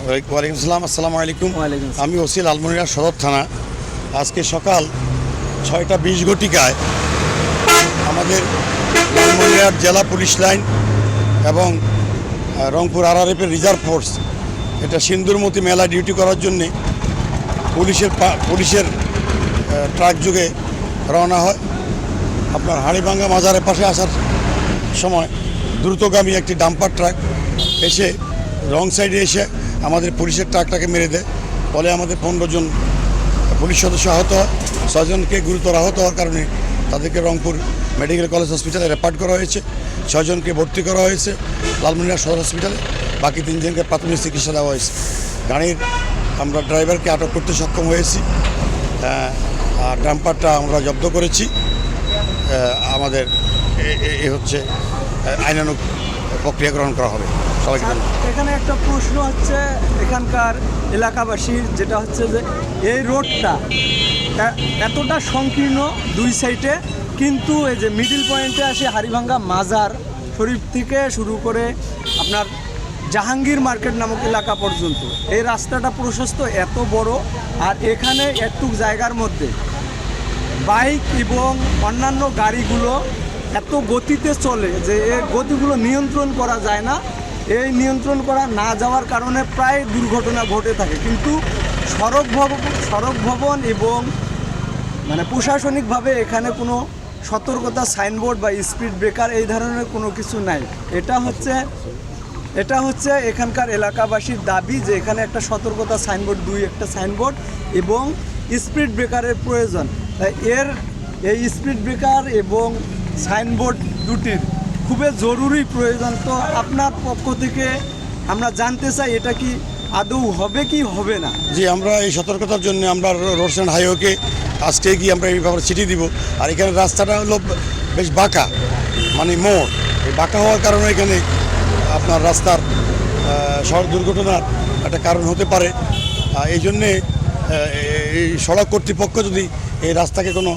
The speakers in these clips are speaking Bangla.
ওয়ালাইকুম আসসালাম। আসসালামু আলাইকুম। আমি ওসি লালমনিরহাট সদর থানা। আজকে সকাল 6:20 ঘটিকায় আমাদের লালমনিরহাট জেলা পুলিশ লাইন এবং রংপুর RRF-এর রিজার্ভ ফোর্স এটা সিন্দুরমতি মেলা ডিউটি করার জন্যে পুলিশের ট্রাক যুগে রওনা হয়। আপনার হাড়িভাঙ্গা মাজারের পাশে আসার সময় দ্রুতগামী একটি ডাম্পার ট্রাক এসে রং সাইডে এসে আমাদের পুলিশের ট্রাকটাকে মেরে দেয়। ফলে আমাদের 15 জন পুলিশ সদস্য আহত হয়, 6 জনকে গুরুতর আহত হওয়ার কারণে তাদেরকে রংপুর মেডিকেল কলেজ হসপিটালে রেফার করা হয়েছে। 6 জনকে ভর্তি করা হয়েছে লালমনিরহাট সদর হসপিটালে, বাকি 3 জনকে প্রাথমিক চিকিৎসা দেওয়া হয়েছে। গাড়ির আমরা ড্রাইভারকে আটক করতে সক্ষম হয়েছি, আর ডাম্পারটা আমরা জব্দ করেছি। আমাদের হচ্ছে আইনানুগ প্রক্রিয়া গ্রহণ করা হবে। সবাইকে এখানে একটা প্রশ্ন হচ্ছে এখানকার এলাকাবাসীর, যেটা হচ্ছে যে এই রোডটা এতটা সংকীর্ণ দুই সাইডে, কিন্তু এই যে মিডিল পয়েন্টে আসে হাড়িভাঙ্গা মাজার শরীফ থেকে শুরু করে আপনার জাহাঙ্গীর মার্কেট নামক এলাকা পর্যন্ত এই রাস্তাটা প্রশস্ত এত বড়, আর এখানে একটু জায়গার মধ্যে বাইক এবং অন্যান্য গাড়িগুলো এত গতিতে চলে যে এই গতিগুলো নিয়ন্ত্রণ করা যায় না। এই নিয়ন্ত্রণ করা না যাওয়ার কারণে প্রায় দুর্ঘটনা ঘটে থাকে। কিন্তু সড়ক ভবন এবং মানে প্রশাসনিকভাবে এখানে কোনো সতর্কতা সাইনবোর্ড বা স্পিড ব্রেকার এই ধরনের কোনো কিছু নাই। এটা হচ্ছে এখানকার এলাকাবাসীর দাবি যে এখানে একটা সতর্কতা সাইনবোর্ড, একটা সাইনবোর্ড এবং স্পিড ব্রেকারের প্রয়োজন। তাই এই স্পিড ব্রেকার এবং সাইনবোর্ড দুটির খুবই জরুরি প্রয়োজন। তো আপনার পক্ষ থেকে আমরা জানতে চাই এটা কি আদৌ হবে কি হবে না? জি, আমরা এই সতর্কতার জন্য আমরা রোডস অ্যান্ড হাইওয়েকে আজকে গিয়ে আমরা এই ব্যাপারে চিঠি দিব। আর এখানে রাস্তাটা হলো বেশ বাঁকা, মানে মোড়। এই বাঁকা হওয়ার কারণে এখানে আপনার রাস্তার সড়ক দুর্ঘটনার একটা কারণ হতে পারে। এই জন্যে এই সড়ক কর্তৃপক্ষ যদি এই রাস্তাকে কোনো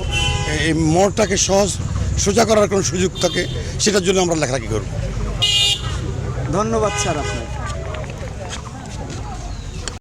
এই মোড়টাকে সোজা করার কোনো সুযোগ থাকে, সেটার জন্য আমরা লেখালেখি করব। ধন্যবাদ স্যার আপনার।